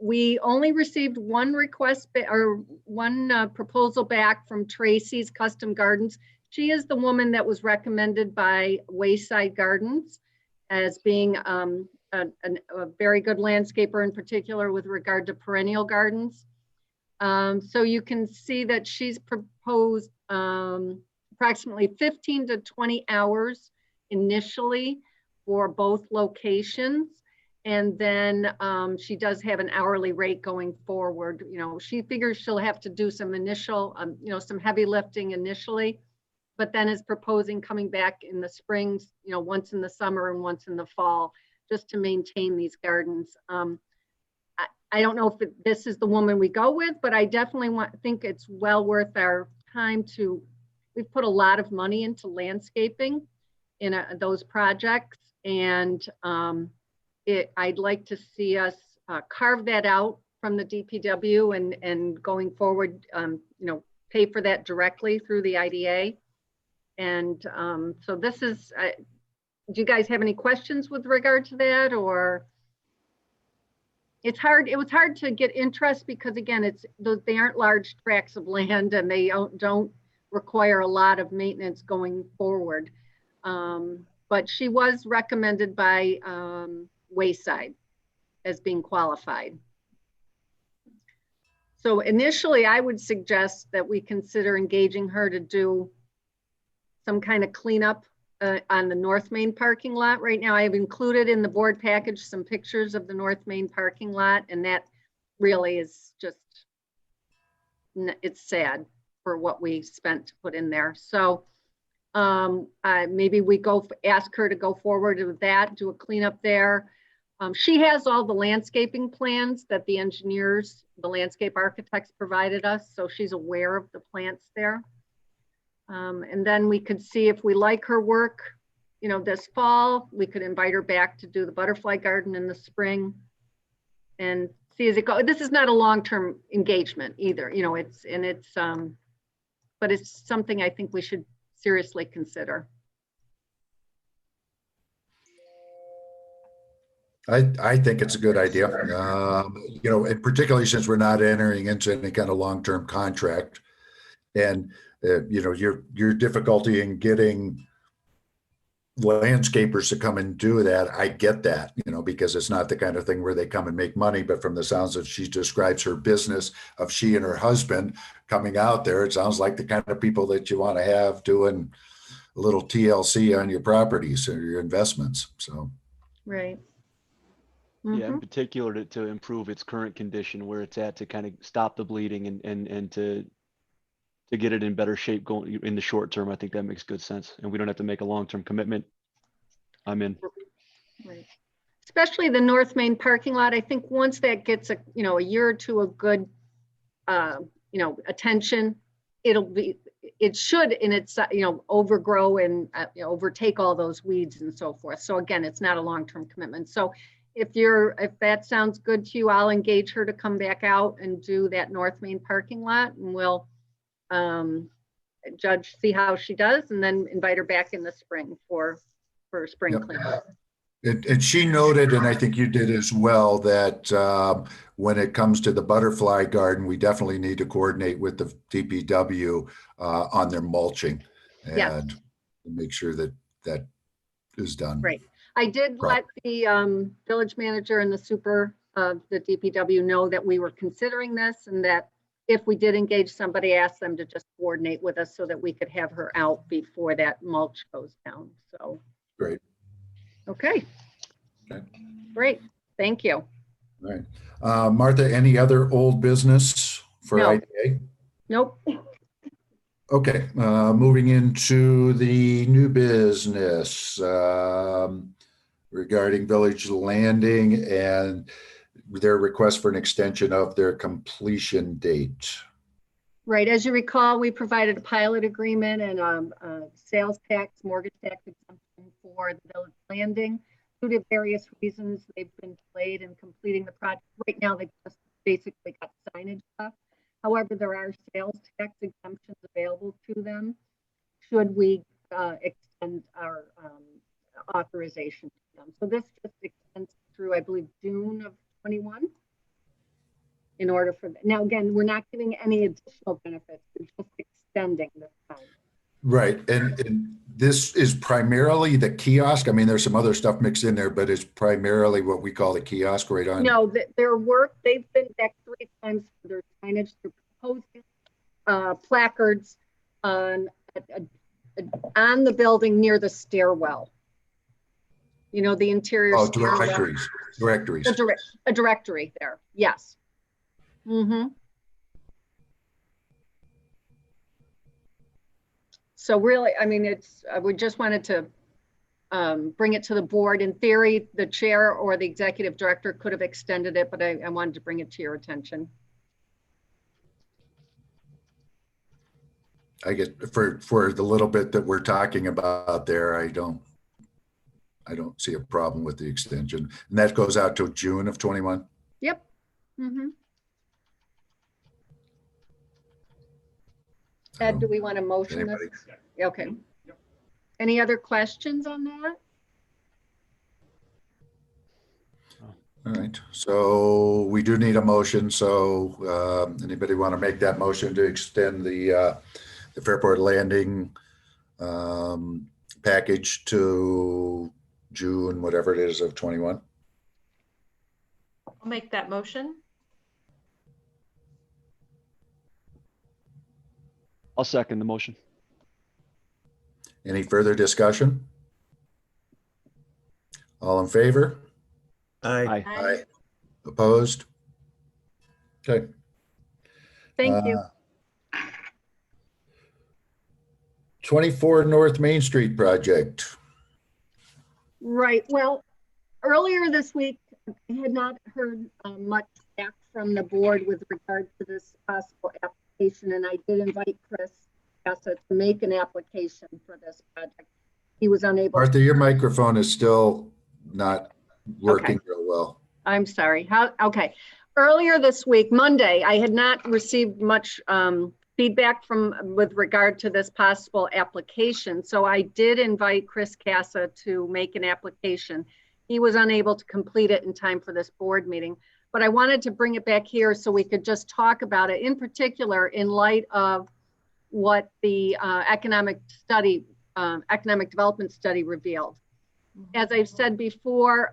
We only received one request or one proposal back from Tracy's Custom Gardens. She is the woman that was recommended by Wayside Gardens as being a very good landscaper, in particular with regard to perennial gardens. So you can see that she's proposed approximately 15 to 20 hours initially for both locations. And then she does have an hourly rate going forward. She figures she'll have to do some initial, some heavy lifting initially, but then is proposing coming back in the springs, once in the summer and once in the fall, just to maintain these gardens. I don't know if this is the woman we go with, but I definitely think it's well worth our time we've put a lot of money into landscaping in those projects. And I'd like to see us carve that out from the DPW and going forward, pay for that directly through the IDA. And so this is, do you guys have any questions with regard to that? Or it was hard to get interest because again, they aren't large tracts of land and they don't require a lot of maintenance going forward. But she was recommended by Wayside as being qualified. So initially I would suggest that we consider engaging her to do some kind of cleanup on the North Main parking lot. Right now I've included in the board package some pictures of the North Main parking lot, and that really is just, it's sad for what we spent to put in there. So maybe we ask her to go forward with that, do a cleanup there. She has all the landscaping plans that the engineers, the landscape architects provided us. So she's aware of the plants there. And then we could see if we like her work, this fall, we could invite her back to do the butterfly garden in the spring and see as it goes. This is not a long-term engagement either, but it's something I think we should seriously consider. I think it's a good idea. You know, and particularly since we're not entering into any kind of long-term contract, and you know, your difficulty in getting landscapers to come and do that, I get that, you know, because it's not the kind of thing where they come and make money. But from the sounds that she describes her business of she and her husband coming out there, it sounds like the kind of people that you want to have doing a little TLC on your properties or your investments. So, Right. Yeah, in Mhm. particular to improve its current condition where it's at, to kind of stop the bleeding and to get it in better shape going in the short term. I think that makes good sense. And we don't have to make a long-term commitment. I'm in. Right. Especially the North Main parking lot. I think once that gets a year or two of good, attention, it should in its, overgrow and overtake all those weeds and so forth. So again, it's not a long-term commitment. So if that sounds good to you, I'll engage her to come back out and do that North Main parking lot, and we'll see how she does, and then invite her back in the spring for spring Yep. cleanup. and she noted, and I think you did as well, that when it comes to the butterfly garden, we definitely need to coordinate with the DPW on their mulching Yes. and make sure that that is done. Right. I did let the village manager and the super of the DPW know that we were considering this, and that if we did engage somebody, ask them to just coordinate with us so that we could have her out before that mulch goes down. So. Great. Okay. Great. Thank you. All right. Martha, any other old business for No. IDA? Nope. Okay, moving into the new business regarding Village Landing and their request for an extension of their completion date. Right. As you recall, we provided a pilot agreement and a sales tax, mortgage tax exemption for the Village Landing. Due to various reasons, they've been delayed in completing the project. Right now, they've just basically got signage left. However, there are sales tax exemptions available to them should we extend our authorization to them. So this just extends through, I believe, June of 21. In order for now, again, we're not giving any additional benefits. We're just extending this time. Right, and this is primarily the kiosk. I mean, there's some other stuff mixed in there, but it's primarily what we call the kiosk right on. No, their work, they've been back 3 times for their signage. They're proposing placards on the building near the stairwell. You know, the interior. Oh, stairwell. directories. A directory there, yes. Mm-hmm. So really, I mean, we just wanted to bring it to the board. In theory, the chair or the executive director could have extended it, but I wanted to bring it to your attention. I get for the little bit that we're talking about there, I don't see a problem with the extension. And that goes out till June of 21. Yep. Mm-hmm. Ed, do we want to motion this? Okay. Any other questions on that? All right, so we do need a motion. So anybody want to make that motion to extend the Fairport Landing package to June, whatever it is, of 21? I'll make that motion. I'll second the motion. Any further discussion? All in favor? Aye. Aye. Opposed? Okay. Thank you. 24 North Main Street project. Right. Well, earlier this week, I had not heard much back from the board with regard to this possible application, and I did invite Chris Essa to make an application for this project. He was unable. Martha, your microphone is still not working real well. I'm sorry. Okay. Earlier this week, Monday, I had not received much feedback with regard to this possible application. So I did invite Chris Casa to make an application. He was unable to complete it in time for this board meeting, but I wanted to bring it back here so we could just talk about it, in particular in light of what the economic development study revealed. As I've said before,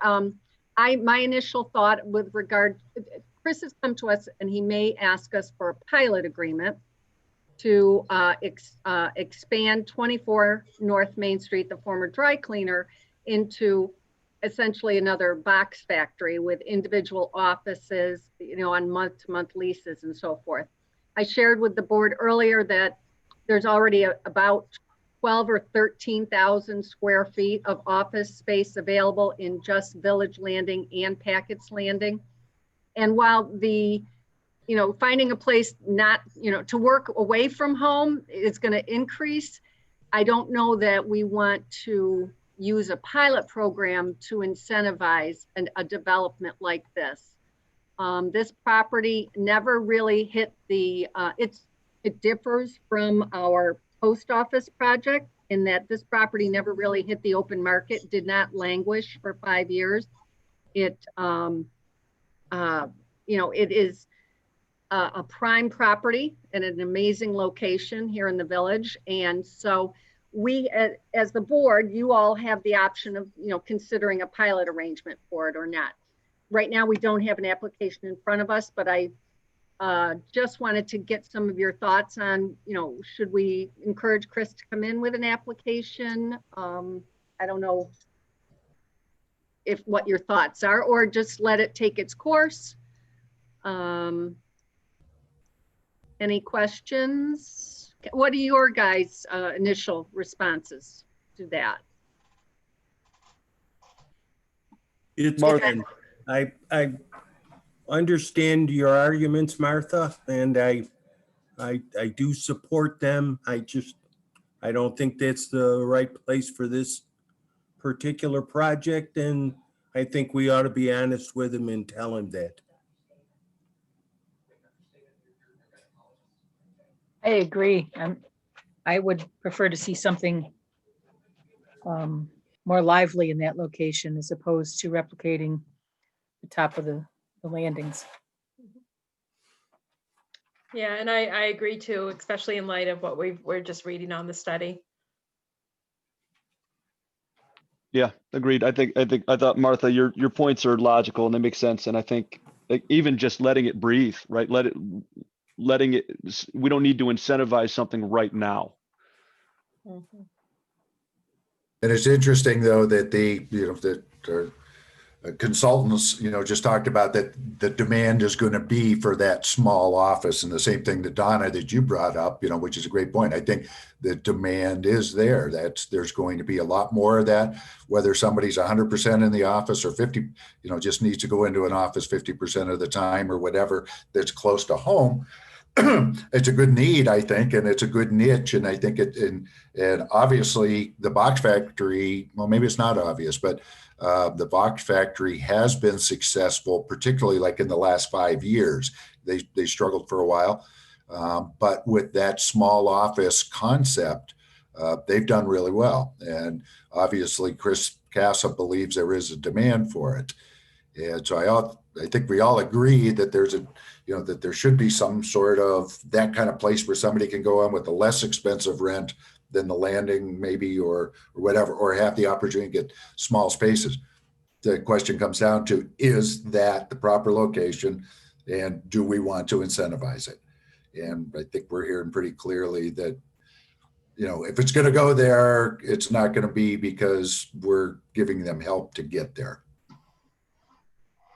my initial thought with regard, Chris has come to us and he may ask us for a pilot agreement to expand 24 North Main Street, the former dry cleaner, into essentially another box factory with individual offices, on month-to-month leases and so forth. I shared with the board earlier that there's already about 12 or 13,000 square feet of office space available in just Village Landing and Packett's Landing. And while finding a place to work away from home is going to increase, I don't know that we want to use a pilot program to incentivize a development like this. This property never really hit it differs from our post office project in that this property never really hit the open market, did not languish for 5 years. It is a prime property and an amazing location here in the village. And so we, as the board, you all have the option of, considering a pilot arrangement for it or not. Right now, we don't have an application in front of us, but I just wanted to get some of your thoughts on, should we encourage Chris to come in with an application? I don't know what your thoughts are, or just let it take its course. Any questions? What are your guys' initial responses to that? It's Martha. Ken. I understand your arguments, Martha, and I do support them. I don't think that's the right place for this particular project, and I think we ought to be honest with him and tell him that. I agree. I would prefer to see something more lively in that location as opposed to replicating the top of the landings. Yeah, and I agree too, especially in light of what we're just reading on the study. Yeah, agreed. I thought, Martha, your points are logical and they make sense. And I think even just letting it breathe, right? Letting it, we don't need to incentivize something right now. Mm-hmm. And it's interesting though that our consultants, just talked about that the demand is going to be for that small office, and the same thing that Donna, that you brought up, which is a great point. I think the demand is there. There's going to be a lot more of that, whether somebody's 100% in the office or 50, just needs to go into an office 50% of the time or whatever that's close to home. It's a good need, I think, and it's a good niche. And I think and obviously the box factory, well, maybe it's not obvious, but the box factory has been successful, particularly like in the last 5 years. They struggled for a while, but with that small office concept, they've done really well. And obviously Chris Casa believes there is a demand for it. And so I think we all agree that there's that there should be some sort of that kind of place where somebody can go on with a less expensive rent than the landing maybe, or whatever, or have the opportunity to get small spaces. The question comes down to, is that the proper location, and do we want to incentivize it? And I think we're hearing pretty clearly that, if it's going to go there, it's not going to be because we're giving them help to get there.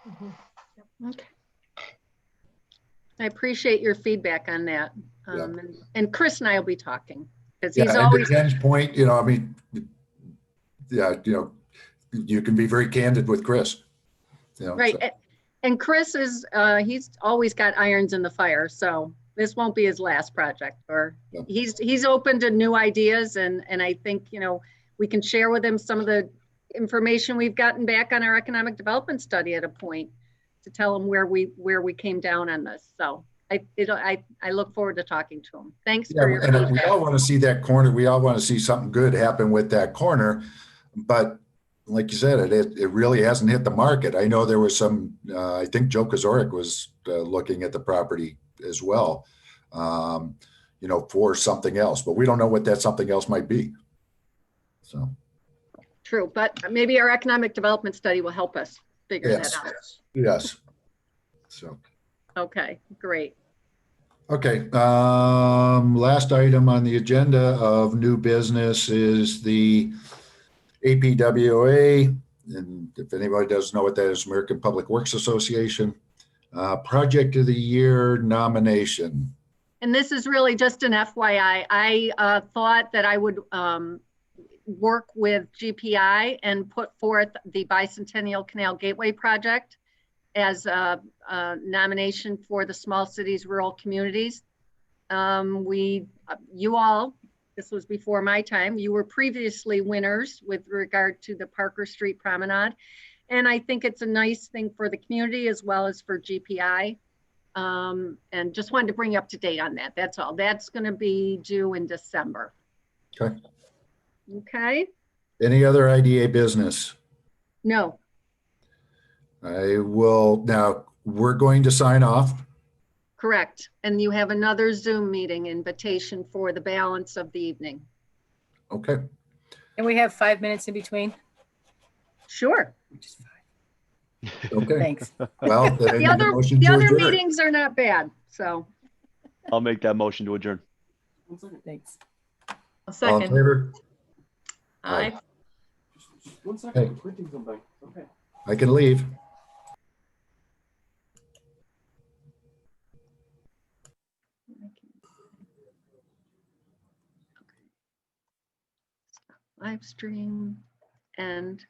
Mm-hmm. Okay. I appreciate your feedback on that. And Chris and I will be talking, because he's always. And to Ken's point, you can be very candid with Chris. Right. So. And Chris is, he's always got irons in the fire. So this won't be his last project, or he's open to new ideas. And I think, we can share with him some of the information we've gotten back on our economic development study at a point to tell him where we came down on this. So I look forward to talking to him. Thanks Yeah, for your and we feedback. all want to see that corner. We all want to see something good happen with that corner. But like you said, it really hasn't hit the market. I know there was some, I think Joe Kozorek was looking at the property as well, you know, for something else, but we don't know what that something else might be. So. True, but maybe our economic development study will help us figure Yes. that out. Yes. So. Okay, great. Okay, last item on the agenda of new business is the APWA, and if anybody doesn't know what that is, American Public Works Association, Project of the Year nomination. And this is really just an FYI. I thought that I would work with GPI and put forth the Bicentennial Canal Gateway Project as a nomination for the small cities, rural communities. You all, this was before my time, you were previously winners with regard to the Parker Street Promenade. And I think it's a nice thing for the community as well as for GPI. And just wanted to bring you up to date on that. That's all. That's going to be due in December. Okay. Okay. Any other IDA business? No. I will, now we're going to sign off. Correct. And you have another Zoom meeting invitation for the balance of the evening. Okay. And we have 5 minutes in between. Sure. Which is fine. Okay. Thanks. Well, then I The need a other, motion the to other adjourn. meetings are not bad. So I'll make that motion to adjourn. Thanks. A All in second. favor? Aye. One second, Hey. I'm printing something. Okay. I can leave. live stream and